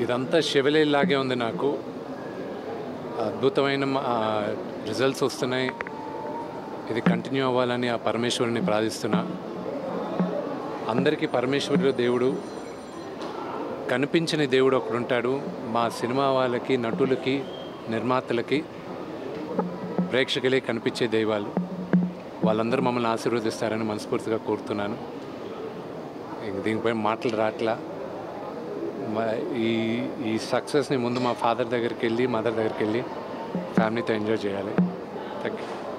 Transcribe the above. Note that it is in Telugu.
ఇదంతా షెవెలేలాగే ఉంది. నాకు అద్భుతమైన రిజల్ట్స్ వస్తున్నాయి. ఇది కంటిన్యూ అవ్వాలని ఆ పరమేశ్వరుని ప్రార్థిస్తున్నా. అందరికీ పరమేశ్వరుడు దేవుడు, కనిపించని దేవుడు ఒకడుంటాడు. మా సినిమా వాళ్ళకి, నటులకి, నిర్మాతలకి, ప్రేక్షకులే కనిపించే దైవాలు. వాళ్ళందరూ మమ్మల్ని ఆశీర్వదిస్తారని మనస్ఫూర్తిగా కోరుతున్నాను. దీనిపై మాటలు రాట్లా. ఈ సక్సెస్ని ముందు మా ఫాదర్ దగ్గరికి వెళ్ళి, మదర్ దగ్గరికి వెళ్ళి ఫ్యామిలీతో ఎంజాయ్ చేయాలి. Thank you.